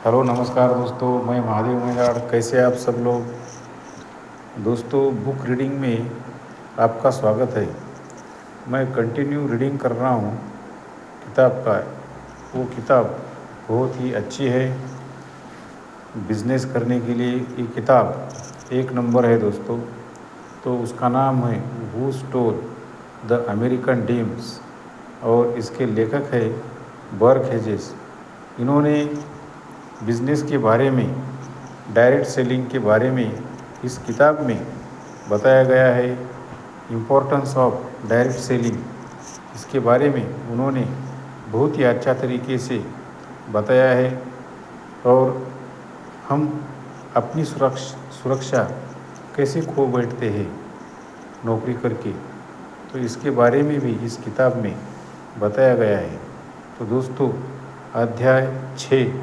Hello नमस्कार दोस्तों, मैं महादेव मेगाड़। कैसे आप सब लोग? दोस्तों, बुक रीडिंग में आपका स्वागत है। मैं कंटिन्यू रीडिंग कर रहा हूँ किताब का। वो किताब बहुत ही अच्छी है। बिजनेस करने के लिए ये किताब एक नंबर है दोस्तों। तो उसका नाम है who stole the American dreams और इसके लेखक है बर्क हेजेस। इन्होंने बिजनेस के बारे में, डायरेक्ट सेलिंग के बारे में इस किताब में बताया गया है। इम्पोर्टेंस ऑफ डायरेक्ट सेलिंग, इसके बारे में उन्होंने बहुत ही अच्छा तरीके से बताया है। और हम अपनी सुरक्षा कैसे खो बैठते हैं नौकरी करके, तो इसके बारे में भी इस किताब में बताया गया है। तो दोस्तों, अध्याय 6,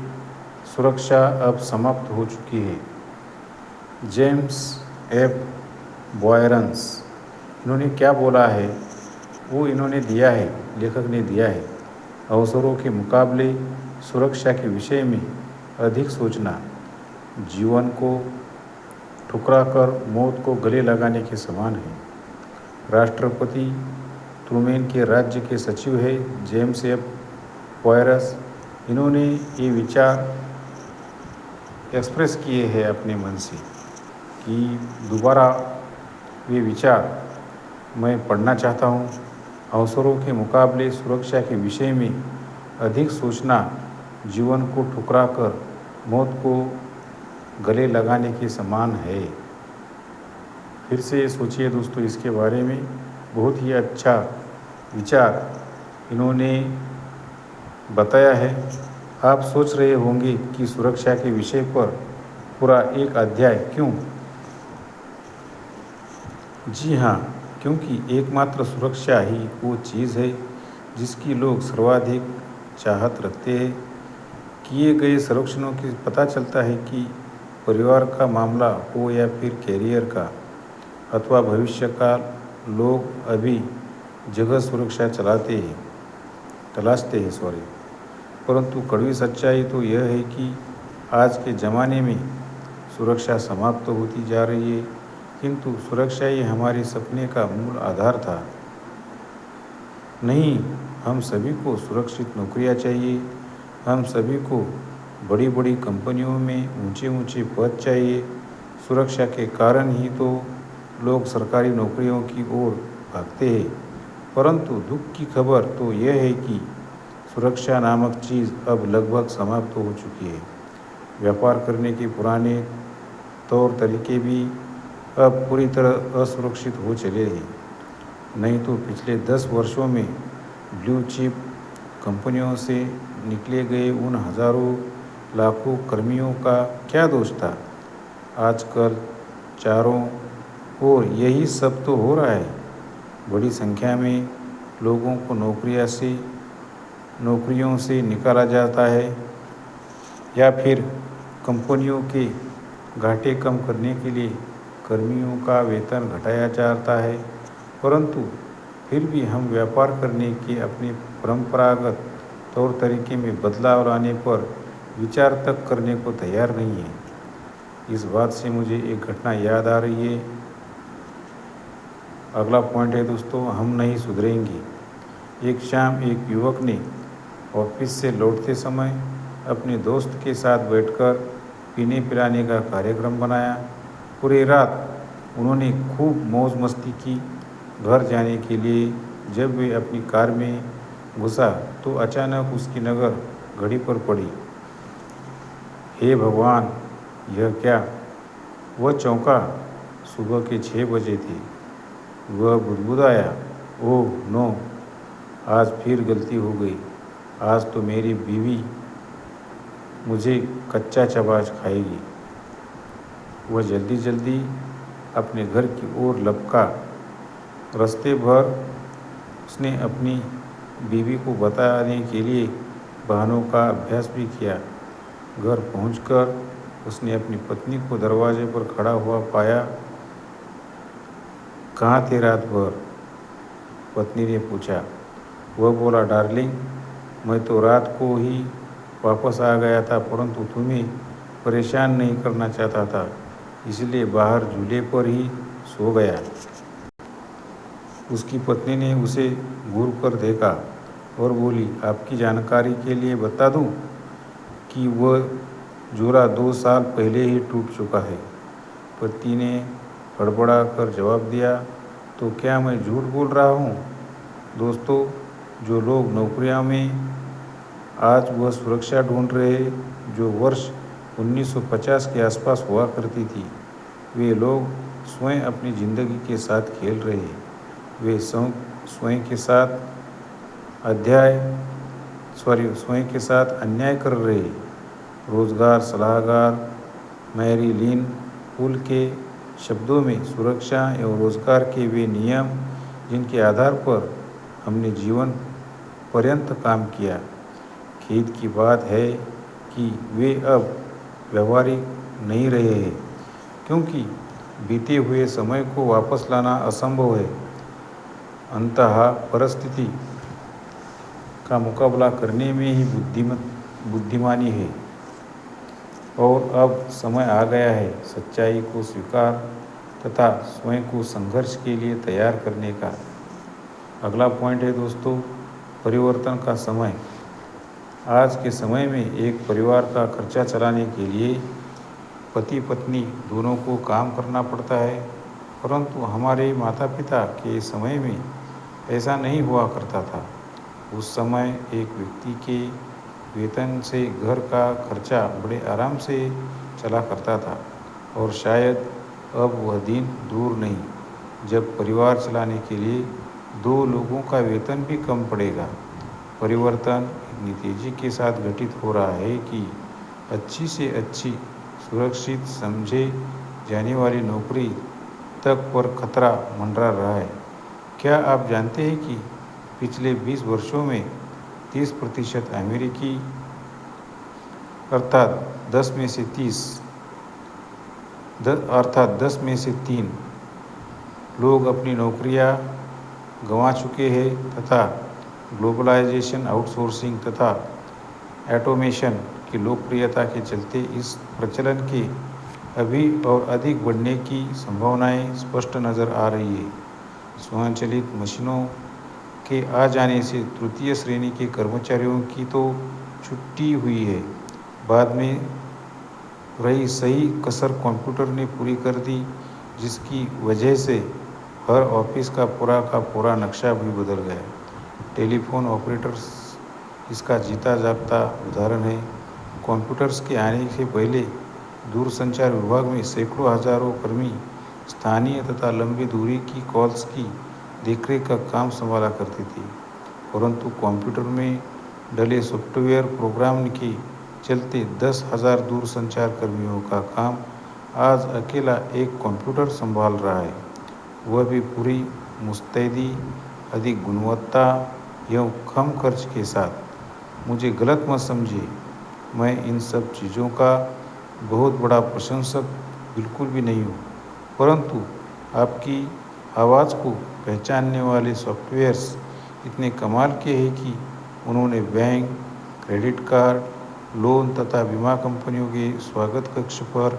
सुरक्षा अब समाप्त हो चुकी है। जेम्स एफ बॉयरन्स, इन्होंने क्या बोला है वो इन्होंने दिया है, लेखक ने दिया है। अवसरों के मुकाबले सुरक्षा के विषय में अधिक सोचना जीवन को ठुकरा कर मौत को गले लगाने के समान है। राष्ट्रपति ट्रूमैन के राज्य के सचिव है जेम्स एफ बॉयरस। इन्होंने ये विचार एक्सप्रेस किए हैं अपने मन से कि दोबारा ये विचार मैं पढ़ना चाहता हूँ। अवसरों के मुकाबले सुरक्षा के विषय में अधिक सोचना जीवन को ठुकरा कर मौत को गले लगाने के समान है। फिर से सोचिए दोस्तों, इसके बारे में बहुत ही अच्छा विचार इन्होंने बताया है। आप सोच रहे होंगे कि सुरक्षा के विषय पर पूरा एक अध्याय क्यों? जी हाँ, क्योंकि एकमात्र सुरक्षा ही वो चीज़ है जिसकी लोग सर्वाधिक चाहत रखते हैं। किए गए सर्वेक्षणों की पता चलता है कि परिवार का मामला हो या फिर कैरियर का अथवा भविष्य का, लोग अभी जगह सुरक्षा तलाशते हैं परंतु कड़वी सच्चाई तो यह है कि आज के ज़माने में सुरक्षा समाप्त होती जा रही है, किंतु सुरक्षा ही हमारे सपने का मूल आधार था। नहीं, हम सभी को सुरक्षित नौकरियां चाहिए, हम सभी को बड़ी बड़ी कंपनियों में ऊंचे ऊंचे पद चाहिए। सुरक्षा के कारण ही तो लोग सरकारी नौकरियों की ओर भागते हैं। परंतु दुख की खबर तो यह है कि सुरक्षा नामक चीज़ अब लगभग समाप्त हो चुकी है। व्यापार करने के पुराने तौर तरीके भी अब पूरी तरह असुरक्षित हो चले हैं। नहीं तो पिछले 10 वर्षों में ब्लू चिप कंपनियों से निकले गए उन हजारों लाखों कर्मियों का क्या दोष था? आजकल चारों ओर यही सब तो हो रहा है। बड़ी संख्या में लोगों को नौकरियों से निकाला जाता है या फिर कंपनियों के घाटे कम करने के लिए कर्मियों का वेतन घटाया जाता है। परंतु फिर भी हम व्यापार करने के अपने परंपरागत तौर तरीके में बदलाव लाने पर विचार तक करने को तैयार नहीं है। इस बात से मुझे एक घटना याद आ रही है। अगला पॉइंट है दोस्तों, हम नहीं सुधरेंगे। एक शाम एक युवक ने ऑफिस से लौटते समय अपने दोस्त के साथ बैठकर पीने पिलाने का कार्यक्रम बनाया। पूरी रात उन्होंने खूब मौज मस्ती की। घर जाने के लिए जब वे अपनी कार में घुसा तो अचानक उसकी नज़र घड़ी पर पड़ी। हे भगवान, यह क्या? वह चौंका। सुबह के 6 बजे थे। वह बुदबुदाया, ओह नो, आज फिर गलती हो गई। आज तो मेरी बीवी मुझे कच्चा चबाच खाएगी। वह जल्दी जल्दी अपने घर की ओर लपका। रास्ते भर उसने अपनी बीवी को बताने के लिए बहानों का अभ्यास भी किया। घर पहुंचकर उसने अपनी पत्नी को दरवाजे पर खड़ा हुआ पाया। कहाँ थे रात भर? पत्नी ने पूछा। वह बोला, डार्लिंग, मैं तो रात को ही वापस आ गया था, परंतु तुम्हें परेशान नहीं करना चाहता था, इसलिए बाहर झूले पर ही सो गया। उसकी पत्नी ने उसे घूर कर देखा और बोली, आपकी जानकारी के लिए बता दूं कि वह जोड़ा 2 साल पहले ही टूट चुका है। पति ने हड़बड़ा कर जवाब दिया, तो क्या मैं झूठ बोल रहा हूँ? दोस्तों, जो लोग नौकरियों में आज वह सुरक्षा ढूंढ रहे हैं जो वर्ष 1950 के आसपास हुआ करती थी, वे लोग स्वयं अपनी ज़िंदगी के साथ खेल रहे हैं। वे स्वयं के साथ स्वयं के साथ अन्याय कर रहे हैं। रोजगार सलाहकार मैरी लिन हुल के शब्दों में, सुरक्षा एवं रोजगार के वे नियम जिनके आधार पर हमने जीवन पर्यंत काम किया, खेद की बात है कि वे अब व्यवहारिक नहीं रहे हैं, क्योंकि बीते हुए समय को वापस लाना असंभव है। अंततः परिस्थिति का मुकाबला करने में ही बुद्धिमानी है। और अब समय आ गया है सच्चाई को स्वीकार तथा स्वयं को संघर्ष के लिए तैयार करने का। अगला पॉइंट है दोस्तों, परिवर्तन का समय। आज के समय में एक परिवार का खर्चा चलाने के लिए पति पत्नी दोनों को काम करना पड़ता है, परंतु हमारे माता पिता के समय में ऐसा नहीं हुआ करता था। उस समय एक व्यक्ति के वेतन से घर का खर्चा बड़े आराम से चला करता था, और शायद अब वह दिन दूर नहीं जब परिवार चलाने के लिए 2 लोगों का वेतन भी कम पड़ेगा। परिवर्तन इतनी तेज़ी के साथ घटित हो रहा है कि अच्छी से अच्छी सुरक्षित समझे जाने वाली नौकरी तक पर खतरा मंडरा रहा है। क्या आप जानते हैं कि पिछले 20 वर्षों में 30% अमेरिकी अर्थात 10 में से 3 लोग अपनी नौकरियां गंवा चुके हैं तथा ग्लोबलाइजेशन, आउटसोर्सिंग तथा ऑटोमेशन की लोकप्रियता के चलते इस प्रचलन के अभी और अधिक बढ़ने की संभावनाएं स्पष्ट नज़र आ रही है। स्वयंचलित मशीनों के आ जाने से तृतीय श्रेणी के कर्मचारियों की तो छुट्टी हुई है, बाद में रही सही कसर कंप्यूटर ने पूरी कर दी, जिसकी वजह से हर ऑफिस का पूरा नक्शा भी बदल गया। टेलीफोन ऑपरेटर्स इसका जीता जागता उदाहरण है। कंप्यूटर्स के आने से पहले दूरसंचार विभाग में सैकड़ों हजारों कर्मी स्थानीय तथा लंबी दूरी की कॉल्स की देखरेख का काम संभाला करते थे, परंतु कंप्यूटर में डले सॉफ्टवेयर प्रोग्राम के चलते 10,000 दूरसंचार कर्मियों का काम आज अकेला एक कंप्यूटर संभाल रहा है, वह भी पूरी मुस्तैदी, अधिक गुणवत्ता एवं कम खर्च के साथ। मुझे गलत मत समझिए, मैं इन सब चीज़ों का बहुत बड़ा प्रशंसक बिल्कुल भी नहीं हूँ, परंतु आपकी आवाज़ को पहचानने वाले सॉफ्टवेयर्स इतने कमाल के हैं कि उन्होंने बैंक, क्रेडिट कार्ड, लोन तथा बीमा कंपनियों के स्वागत कक्ष पर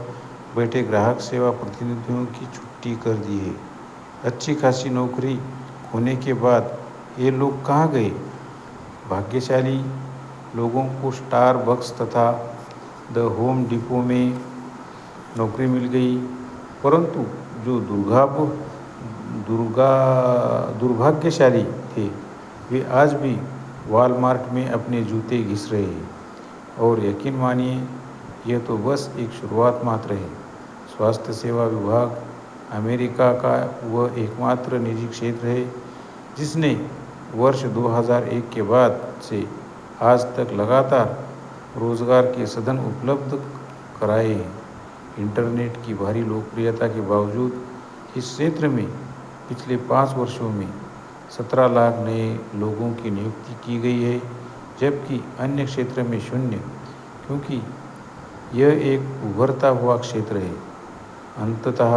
बैठे ग्राहक सेवा प्रतिनिधियों की छुट्टी कर दी है। अच्छी खासी नौकरी होने के बाद ये लोग कहाँ गए? भाग्यशाली लोगों को स्टारबक्स तथा द होम डिपो में नौकरी मिल गई, परंतु जो दुर्भाग्यशाली थे वे आज भी वॉलमार्ट में अपने जूते घिस रहे हैं। और यकीन मानिए, यह तो बस एक शुरुआत मात्र है। स्वास्थ्य सेवा विभाग अमेरिका का वह एकमात्र निजी क्षेत्र है जिसने वर्ष 2001 के बाद से आज तक लगातार रोजगार के साधन उपलब्ध कराए हैं। इंटरनेट की भारी लोकप्रियता के बावजूद इस क्षेत्र में पिछले 5 वर्षों में 17 लाख नए लोगों की नियुक्ति की गई है, जबकि अन्य क्षेत्र में 0, क्योंकि यह एक उभरता हुआ क्षेत्र है। अंततः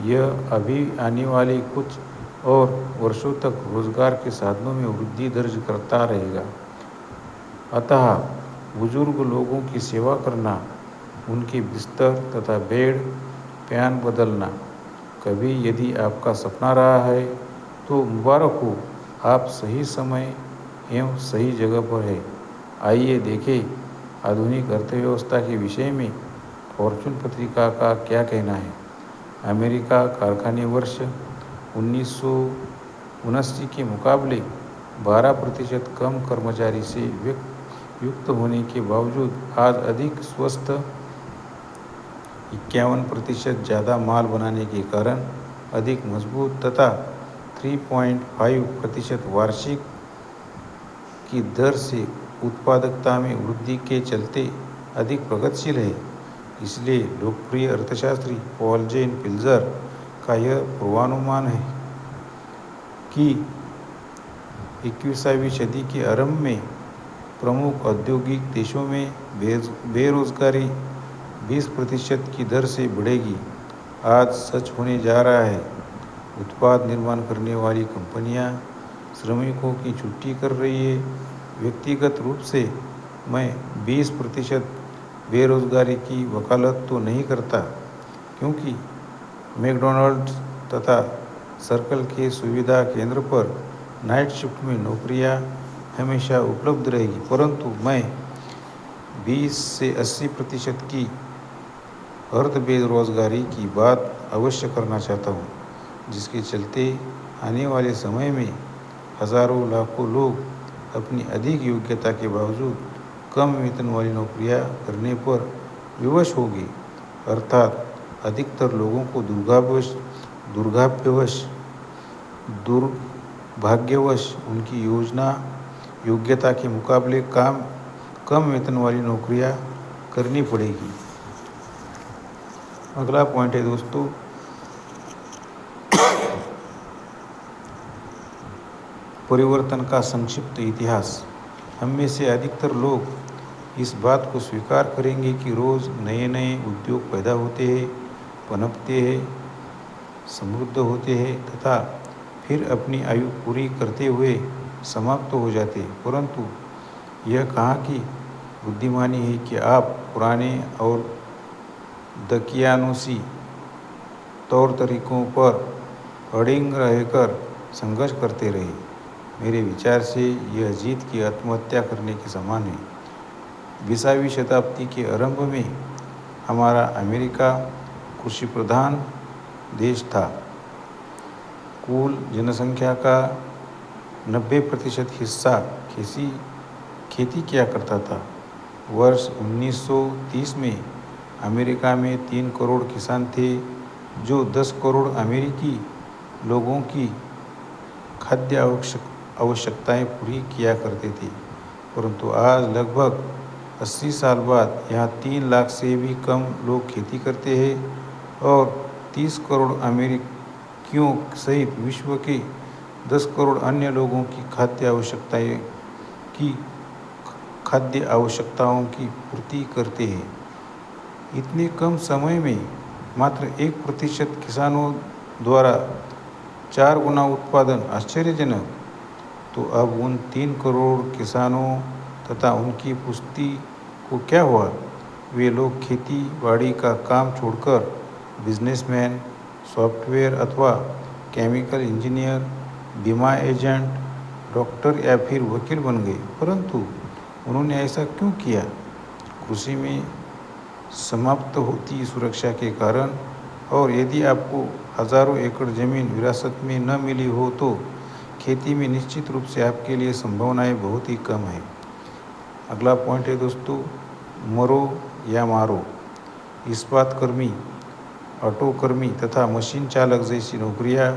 यह अभी आने वाले कुछ और वर्षों तक रोजगार के साधनों में वृद्धि दर्ज करता रहेगा। अतः बुजुर्ग लोगों की सेवा करना, उनके बिस्तर तथा बेड पैन बदलना। कभी यदि आपका सपना रहा है तो मुबारक हो, आप सही समय एवं सही जगह पर है। आइए देखें आधुनिक अर्थव्यवस्था के विषय में फॉर्च्यून पत्रिका का क्या कहना है। अमेरिका कारखाने वर्ष 1979 के मुकाबले 12% कम कर्मचारी से युक्त होने के बावजूद आज अधिक स्वस्थ, 51% ज़्यादा माल बनाने के कारण अधिक मजबूत तथा 3.5% वार्षिक की दर से उत्पादकता में वृद्धि के चलते अधिक प्रगतिशील है। इसलिए लोकप्रिय अर्थशास्त्री पॉल जेन पिल्जर का यह पूर्वानुमान है कि 21वीं सदी के आरंभ में प्रमुख औद्योगिक देशों में बेरोजगारी 20% की दर से बढ़ेगी। आज सच होने जा रहा है। उत्पाद निर्माण करने वाली कंपनियां श्रमिकों की छुट्टी कर रही है। व्यक्तिगत रूप से मैं 20% बेरोजगारी की वकालत तो नहीं करता, क्योंकि मैकडॉनल्ड्स तथा सर्कल के सुविधा केंद्र पर नाइट शिफ्ट में नौकरियां हमेशा उपलब्ध रहेगी, परंतु मैं 20 से 80% की अर्ध बेरोजगारी की बात अवश्य करना चाहता हूँ, जिसके चलते आने वाले समय में हजारों लाखों लोग अपनी अधिक योग्यता के बावजूद कम वेतन वाली नौकरियां करने पर विवश होगी। अर्थात अधिकतर लोगों को दुर्भाग्यवश उनकी योग्यता के मुकाबले कम वेतन वाली नौकरियां करनी पड़ेगी। अगला पॉइंट है दोस्तों, परिवर्तन का संक्षिप्त इतिहास। हम में से अधिकतर लोग इस बात को स्वीकार करेंगे कि रोज़ नए नए उद्योग पैदा होते हैं, पनपते हैं, समृद्ध होते हैं तथा फिर अपनी आयु पूरी करते हुए समाप्त हो जाते हैं। परंतु यह कहाँ की बुद्धिमानी है कि आप पुराने और दकियानुसी तौर तरीकों पर अड़िग रहकर संघर्ष करते रहे। मेरे विचार से यह जीत की आत्महत्या करने के समान है। 20वीं शताब्दी के आरंभ में हमारा अमेरिका कृषि प्रधान देश था। कुल जनसंख्या का 90% हिस्सा खेती किया करता था। वर्ष 1930 में अमेरिका में 3 करोड़ किसान थे, जो 10 करोड़ अमेरिकी लोगों की खाद्य आवश्यकताएं पूरी किया करते थे। परंतु आज लगभग 80 साल बाद यहाँ 3 लाख से भी कम लोग खेती करते हैं और 30 करोड़ अमेरिकियों सहित विश्व के 10 करोड़ अन्य लोगों की खाद्य आवश्यकताओं की पूर्ति करते हैं। इतने कम समय में मात्र 1% किसानों द्वारा 4 गुना उत्पादन आश्चर्यजनक। तो अब उन 3 करोड़ किसानों तथा उनकी पुश्ती को क्या हुआ? वे लोग खेती बाड़ी का काम छोड़कर बिजनेसमैन, सॉफ्टवेयर अथवा केमिकल इंजीनियर, बीमा एजेंट, डॉक्टर या फिर वकील बन गए। परंतु उन्होंने ऐसा क्यों किया? कृषि में समाप्त होती सुरक्षा के कारण। और यदि आपको हजारों एकड़ ज़मीन विरासत में न मिली हो तो खेती में निश्चित रूप से आपके लिए संभावनाएं बहुत ही कम है। अगला पॉइंट है दोस्तों, मरो या मारो। इस्पात कर्मी, ऑटो कर्मी तथा मशीन चालक जैसी नौकरियां,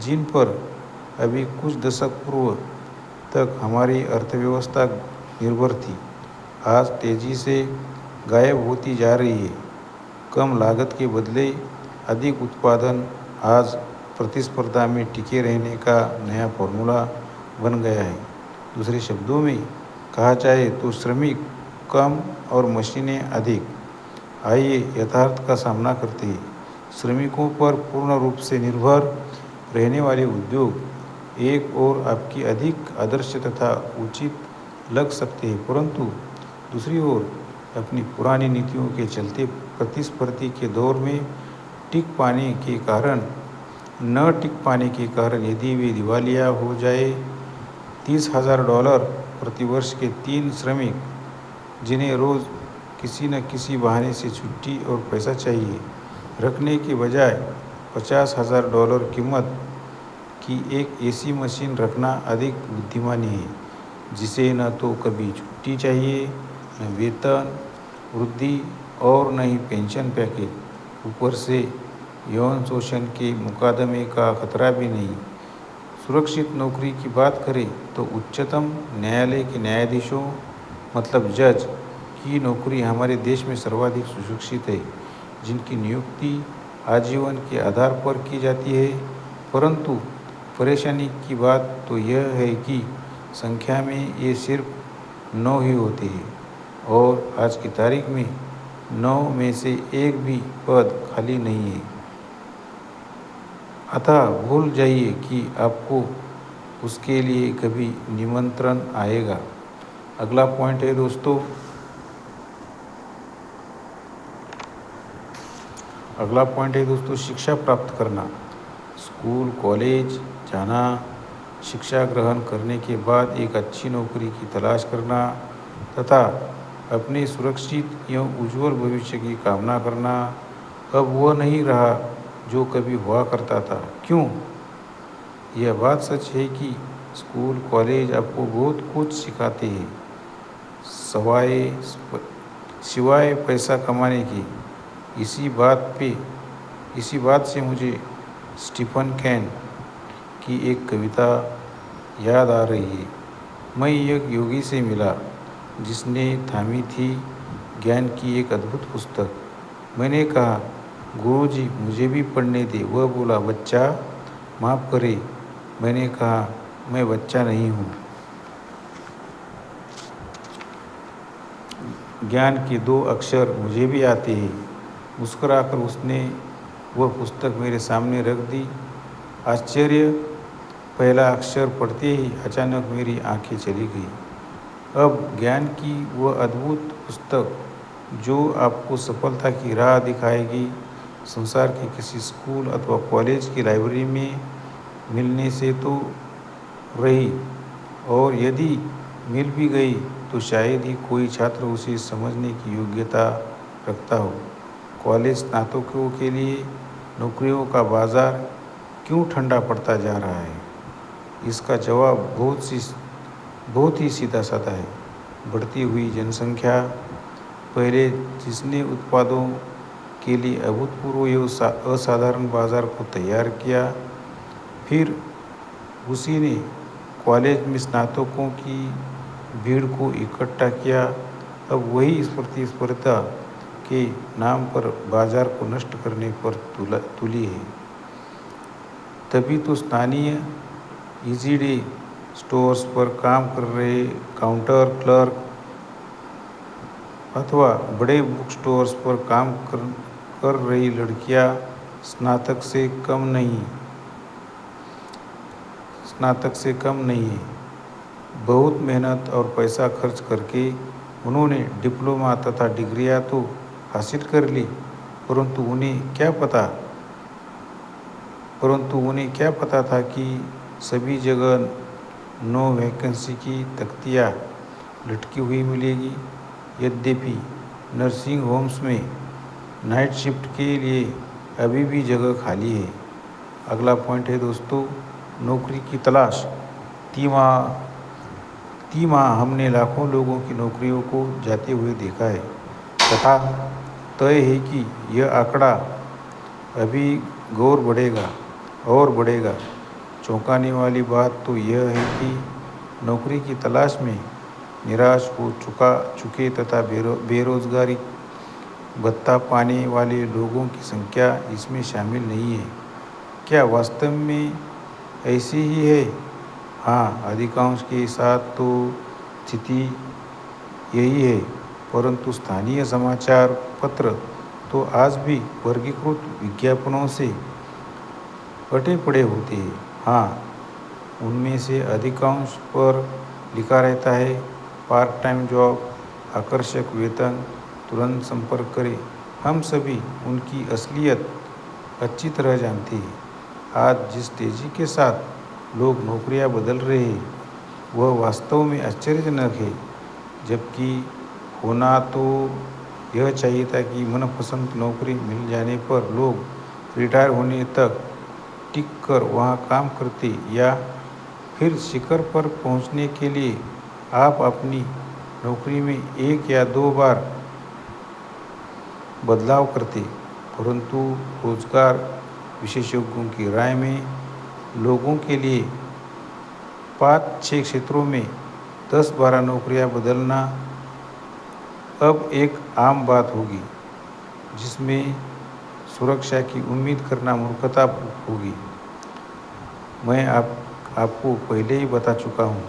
जिन पर अभी कुछ दशक पूर्व तक हमारी अर्थव्यवस्था निर्भर थी, आज तेजी से गायब होती जा रही है। कम लागत के बदले अधिक उत्पादन आज प्रतिस्पर्धा में टिके रहने का नया फॉर्मूला बन गया है। दूसरे शब्दों में कहा जाए तो श्रमिक कम और मशीनें अधिक। आइए यथार्थ का सामना करते हैं। श्रमिकों पर पूर्ण रूप से निर्भर रहने वाले उद्योग एक और आपकी अधिक आदर्श तथा उचित लग सकते हैं, परंतु दूसरी ओर अपनी पुरानी नीतियों के चलते प्रतिस्पर्धी के दौर में न टिक पाने के कारण यदि वे दिवालिया हो जाए, $30,000 प्रतिवर्ष के 3 श्रमिक जिन्हें रोज़ किसी न किसी बहाने से छुट्टी और पैसा चाहिए, रखने के बजाय $50,000 कीमत की एक ऐसी मशीन रखना अधिक बुद्धिमानी है, जिसे न तो कभी छुट्टी चाहिए, न वेतन वृद्धि और न ही पेंशन पैकेज, ऊपर से यौन शोषण के मुकदमे का खतरा भी नहीं। सुरक्षित नौकरी की बात करें तो उच्चतम न्यायालय के न्यायाधीशों मतलब जज की नौकरी हमारे देश में सर्वाधिक सुरक्षित है, जिनकी नियुक्ति आजीवन के आधार पर की जाती है। परंतु परेशानी की बात तो यह है कि संख्या में ये सिर्फ 9 ही होते हैं और आज की तारीख में 9 में से एक भी पद खाली नहीं है। अतः भूल जाइए कि आपको उसके लिए कभी निमंत्रण आएगा। अगला पॉइंट है दोस्तों, शिक्षा प्राप्त करना। स्कूल कॉलेज जाना, शिक्षा ग्रहण करने के बाद एक अच्छी नौकरी की तलाश करना तथा अपने सुरक्षित एवं उज्ज्वल भविष्य की कामना करना अब वह नहीं रहा जो कभी हुआ करता था। क्यों? यह बात सच है कि स्कूल कॉलेज आपको बहुत कुछ सिखाते हैं, सिवाय पैसा कमाने की। इसी बात से मुझे स्टीफन कैन की एक कविता याद आ रही है। मैं एक योगी से मिला जिसने थामी थी ज्ञान की एक अद्भुत पुस्तक। मैंने कहा, गुरुजी मुझे भी पढ़ने दे। वह बोला, बच्चा माफ़ करे। मैंने कहा, मैं बच्चा नहीं हूँ। ज्ञान के 2 अक्षर मुझे भी आते हैं। मुस्कुराकर उसने वह पुस्तक मेरे सामने रख दी। आश्चर्य, पहला अक्षर पढ़ते ही अचानक मेरी आंखें चली गई। अब ज्ञान की वह अद्भुत पुस्तक जो आपको सफलता की राह दिखाएगी, संसार के किसी स्कूल अथवा कॉलेज की लाइब्रेरी में मिलने से तो रही, और यदि मिल भी गई तो शायद ही कोई छात्र उसे समझने की योग्यता रखता हो। कॉलेज स्नातकों के लिए नौकरियों का बाजार क्यों ठंडा पड़ता जा रहा है? इसका जवाब बहुत ही सीधा साधा है। बढ़ती हुई जनसंख्या। पहले जिसने उत्पादों के लिए अभूतपूर्व एवं असाधारण बाजार को तैयार किया, फिर उसी ने कॉलेज में स्नातकों की भीड़ को इकट्ठा किया। अब वही इस प्रतिस्पर्धा के नाम पर बाजार को नष्ट करने पर तुली है। तभी तो स्थानीय इजी डे स्टोर्स पर काम कर रहे काउंटर क्लर्क अथवा बड़े बुक स्टोर्स पर काम कर रही लड़कियां स्नातक से कम नहीं है। बहुत मेहनत और पैसा खर्च करके उन्होंने डिप्लोमा तथा डिग्रियां तो हासिल कर ली, परंतु उन्हें क्या पता था कि सभी जगह 9 वैकेंसी की तख्तियाँ लटकी हुई मिलेगी। यद्यपि नर्सिंग होम्स में नाइट शिफ्ट के लिए अभी भी जगह खाली है। अगला पॉइंट है दोस्तों, नौकरी की तलाश। तिमाह हमने लाखों लोगों की नौकरियों को जाते हुए देखा है तथा तय है कि यह आंकड़ा अभी और बढ़ेगा। चौंकाने वाली बात तो यह है कि नौकरी की तलाश में निराश हो चुके तथा बेरोजगारी भत्ता पाने वाले लोगों की संख्या इसमें शामिल नहीं है। क्या वास्तव में ऐसे ही है? हाँ, अधिकांश के साथ तो स्थिति यही है, परंतु स्थानीय समाचार पत्र तो आज भी वर्गीकृत विज्ञापनों से अटे पड़े होते हैं। हाँ, उनमें से अधिकांश पर लिखा रहता है पार्ट टाइम जॉब आकर्षक वेतन, तुरंत संपर्क करें। हम सभी उनकी असलियत अच्छी तरह जानते हैं। आज जिस तेज़ी के साथ लोग नौकरियां बदल रहे हैं वह वास्तव में आश्चर्यजनक है। जबकि होना तो यह चाहिए था कि मनपसंद नौकरी मिल जाने पर लोग रिटायर होने तक टिक कर वहाँ काम करते या फिर शिखर पर पहुँचने के लिए आप अपनी नौकरी में 1 या 2 बार बदलाव करते। परंतु रोजगार विशेषज्ञों की राय में लोगों के लिए 5-6 क्षेत्रों में 10-12 नौकरियां बदलना अब एक आम बात होगी, जिसमें सुरक्षा की उम्मीद करना मूर्खता होगी। मैं आपको पहले ही बता चुका हूँ,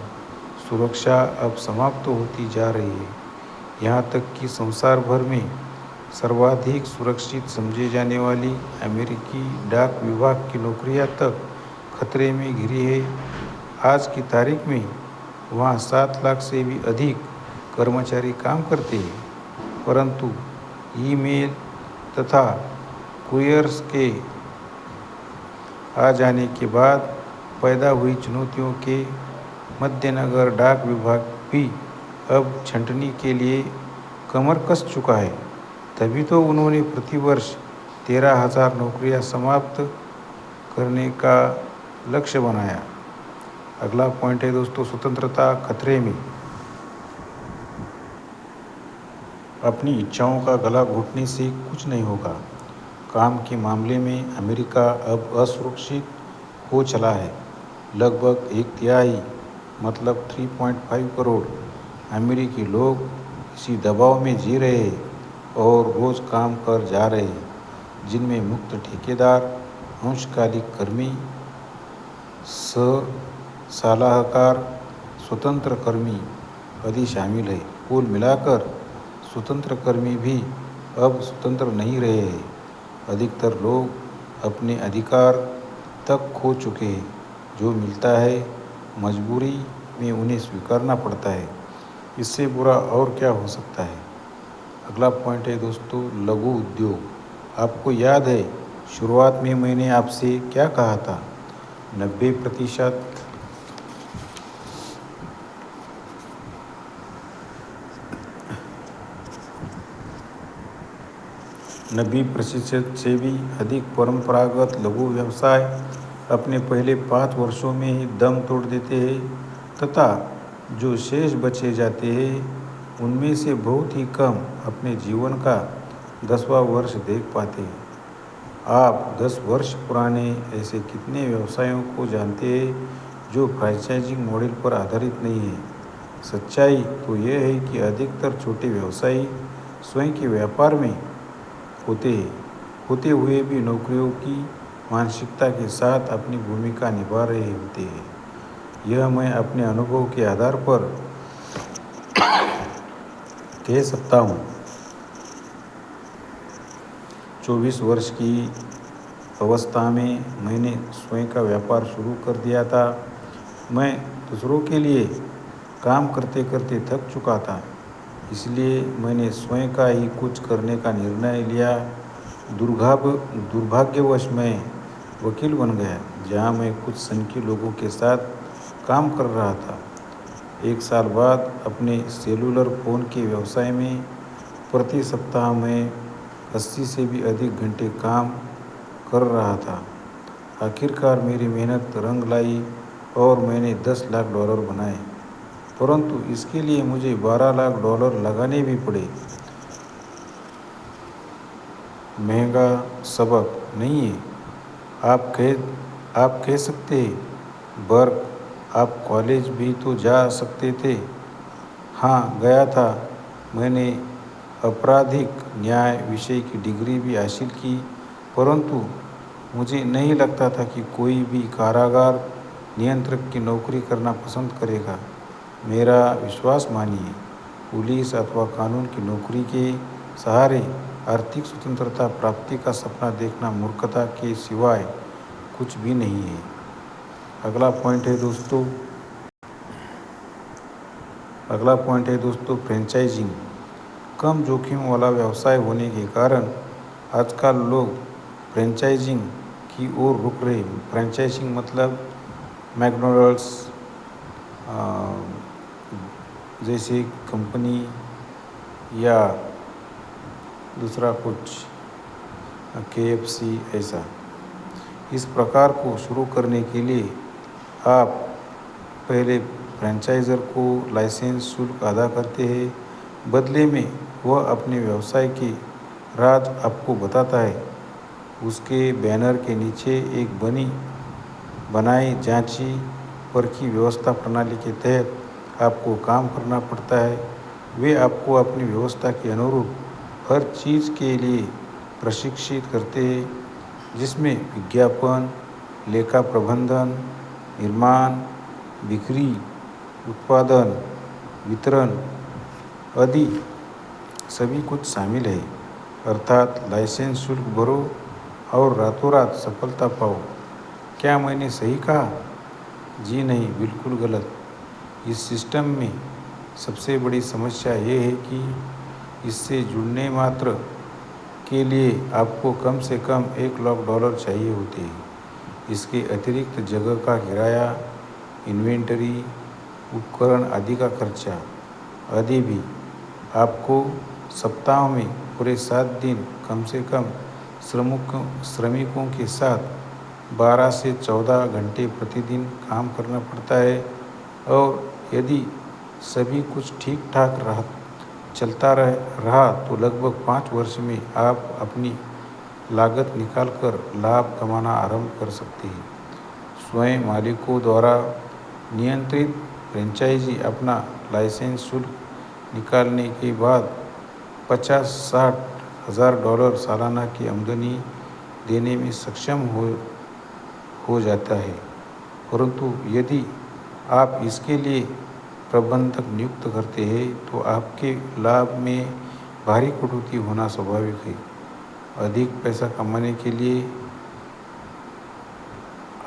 सुरक्षा अब समाप्त होती जा रही है। यहाँ तक कि संसार भर में सर्वाधिक सुरक्षित समझे जाने वाली अमेरिकी डाक विभाग की नौकरियां तक खतरे में घिरी है। आज की तारीख में वहाँ 7 लाख से भी अधिक कर्मचारी काम करते हैं, परंतु ईमेल तथा कुरियर्स के आ जाने के बाद पैदा हुई चुनौतियों के मद्देनजर डाक विभाग भी अब छंटनी के लिए कमर कस चुका है। तभी तो उन्होंने प्रतिवर्ष 13,000 नौकरियां समाप्त करने का लक्ष्य बनाया। अगला पॉइंट है दोस्तों, स्वतंत्रता खतरे में। अपनी इच्छाओं का गला घोटने से कुछ नहीं होगा। काम के मामले में अमेरिका अब असुरक्षित हो चला है। लगभग 1/3 मतलब 3.5 करोड़ अमेरिकी लोग इसी दबाव में जी रहे हैं और रोज़ काम कर जा रहे हैं, जिनमें मुक्त ठेकेदार, अंशकालिक कर्मी, सलाहकार, स्वतंत्र कर्मी आदि शामिल है। कुल मिलाकर स्वतंत्र कर्मी भी अब स्वतंत्र नहीं रहे हैं। अधिकतर लोग अपने अधिकार तक खो चुके हैं। जो मिलता है मजबूरी में उन्हें स्वीकारना पड़ता है। इससे बुरा और क्या हो सकता है। अगला पॉइंट है दोस्तों, लघु उद्योग। आपको याद है शुरुआत में मैंने आपसे क्या कहा था? 90% 90% से भी अधिक परंपरागत लघु व्यवसाय अपने पहले 5 वर्षों में ही दम तोड़ देते हैं तथा जो शेष बचे जाते हैं उनमें से बहुत ही कम अपने जीवन का 10वां वर्ष देख पाते हैं। आप 10 वर्ष पुराने ऐसे कितने व्यवसायों को जानते हैं जो फ्रेंचाइजिंग मॉडल पर आधारित नहीं है? सच्चाई तो यह है कि अधिकतर छोटे व्यवसायी स्वयं के व्यापार में होते हुए भी नौकरियों की मानसिकता के साथ अपनी भूमिका निभा रहे होते हैं। यह मैं अपने अनुभव के आधार पर कह सकता हूँ। 24 वर्ष की अवस्था में मैंने स्वयं का व्यापार शुरू कर दिया था। मैं दूसरों के लिए काम करते करते थक चुका था, इसलिए मैंने स्वयं का ही कुछ करने का निर्णय लिया। दुर्भाग्यवश मैं वकील बन गया, जहाँ मैं कुछ संख्य लोगों के साथ काम कर रहा था। 1 साल बाद अपने सेलुलर फ़ोन के व्यवसाय में प्रति सप्ताह मैं 80 से भी अधिक घंटे काम कर रहा था। आखिरकार मेरी मेहनत रंग लाई और मैंने $10 लाख बनाए, परंतु इसके लिए मुझे $12 लाख लगाने भी पड़े। महंगा सबक नहीं है। आप कह सकते हैं, बर्क, आप कॉलेज भी तो जा सकते थे। हाँ, गया था। मैंने आपराधिक न्याय विषय की डिग्री भी हासिल की, परंतु मुझे नहीं लगता था कि कोई भी कारागार नियंत्रक की नौकरी करना पसंद करेगा। मेरा विश्वास मानिए, पुलिस अथवा कानून की नौकरी के सहारे आर्थिक स्वतंत्रता प्राप्ति का सपना देखना मूर्खता के सिवाय कुछ भी नहीं है। अगला पॉइंट है दोस्तों, फ्रेंचाइजिंग। कम जोखिम वाला व्यवसाय होने के कारण आजकल लोग फ्रेंचाइजिंग की ओर रुक रहे हैं। फ्रेंचाइजिंग मतलब मैकडॉनल्ड्स जैसे कंपनी या दूसरा कुछ KFC ऐसा। इस प्रकार को शुरू करने के लिए आप पहले फ्रेंचाइज़र को लाइसेंस शुल्क अदा करते हैं। बदले में वह अपने व्यवसाय के राज आपको बताता है। उसके बैनर के नीचे एक बनाई जांची परखी व्यवस्था प्रणाली के तहत आपको काम करना पड़ता है। वे आपको अपनी व्यवस्था के अनुरूप हर चीज़ के लिए प्रशिक्षित करते हैं, जिसमें विज्ञापन, लेखा प्रबंधन, निर्माण, बिक्री, उत्पादन, वितरण आदि सभी कुछ शामिल है। अर्थात लाइसेंस शुल्क भरो और रातों रात सफलता पाओ। क्या मैंने सही कहा? जी नहीं, बिल्कुल गलत। इस सिस्टम में सबसे बड़ी समस्या ये है कि इससे जुड़ने मात्र के लिए आपको कम से कम $1 लाख चाहिए होते हैं। इसके अतिरिक्त जगह का किराया, इन्वेंटरी, उपकरण आदि का खर्चा आदि भी। आपको सप्ताह में पूरे 7 दिन कम से कम श्रमिकों के साथ 12 से 14 घंटे प्रतिदिन काम करना पड़ता है। और यदि सभी कुछ ठीक ठाक चलता रहा तो लगभग 5 वर्ष में आप अपनी लागत निकालकर लाभ कमाना आरंभ कर सकते हैं। स्वयं मालिकों द्वारा नियंत्रित फ्रेंचाइजी अपना लाइसेंस शुल्क निकालने के बाद $50-60 हज़ार सालाना की आमदनी देने में सक्षम हो जाता है। परंतु यदि आप इसके लिए प्रबंधक नियुक्त करते हैं तो आपके लाभ में भारी कटौती होना स्वाभाविक है। अधिक पैसा कमाने के लिए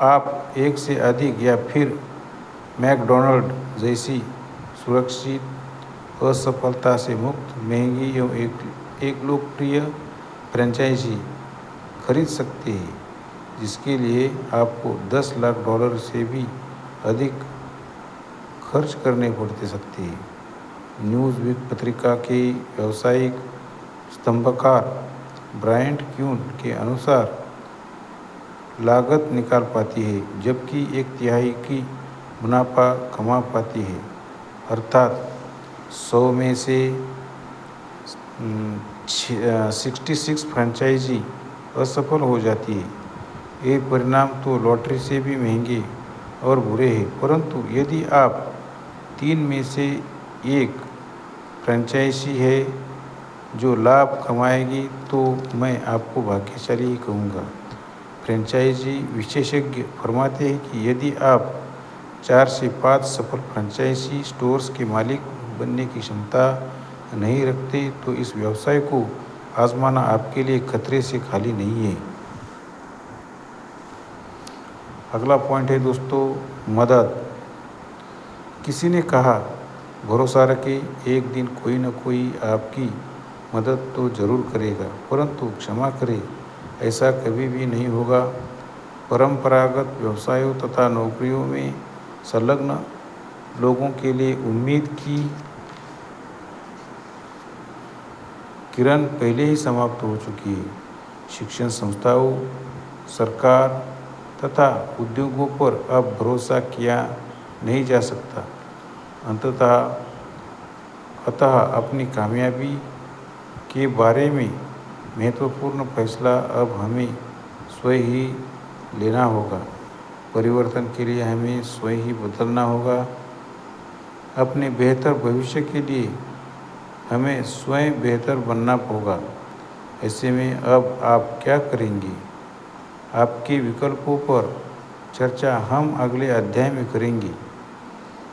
आप एक से अधिक या फिर मैकडॉनल्ड जैसी सुरक्षित, असफलता से मुक्त, महंगी एवं एक लोकप्रिय फ्रेंचाइजी खरीद सकते हैं, जिसके लिए आपको $10 लाख से भी अधिक खर्च करने पड़ते सकते हैं। न्यूज़वीक पत्रिका के व्यावसायिक स्तंभकार ब्रायन क्यून के अनुसार लागत निकाल पाती है जबकि 1/3 की मुनाफा कमा पाती है। अर्थात 100 में से 66 फ्रेंचाइजी असफल हो जाती है। ये परिणाम तो लॉटरी से भी महंगे और बुरे हैं। परंतु यदि आप 3 में से 1 फ्रेंचाइजी है जो लाभ कमाएगी तो मैं आपको भाग्यशाली ही कहूँगा। फ्रेंचाइजी विशेषज्ञ फरमाते हैं कि यदि आप 4 से 5 सफल फ्रेंचाइजी स्टोर्स के मालिक बनने की क्षमता नहीं रखते तो इस व्यवसाय को आजमाना आपके लिए खतरे से खाली नहीं है। अगला पॉइंट है दोस्तों, मदद। किसी ने कहा, भरोसा रखें, एक दिन कोई न कोई आपकी मदद तो जरूर करेगा, परंतु क्षमा करें, ऐसा कभी भी नहीं होगा। परंपरागत व्यवसायों तथा नौकरियों में संलग्न लोगों के लिए उम्मीद की किरण पहले ही समाप्त हो चुकी है। शिक्षण संस्थाओं, सरकार तथा उद्योगों पर अब भरोसा किया नहीं जा सकता। अतः अपनी कामयाबी के बारे में महत्वपूर्ण फैसला अब हमें स्वयं ही लेना होगा। परिवर्तन के लिए हमें स्वयं ही बदलना होगा। अपने बेहतर भविष्य के लिए हमें स्वयं बेहतर बनना होगा। ऐसे में अब आप क्या करेंगे? आपके विकल्पों पर चर्चा हम अगले अध्याय में करेंगे।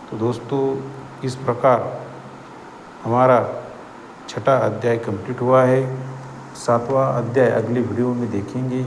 तो दोस्तों, इस प्रकार हमारा 6वां अध्याय कंप्लीट हुआ है। 7वां अध्याय अगली वीडियो में देखेंगे।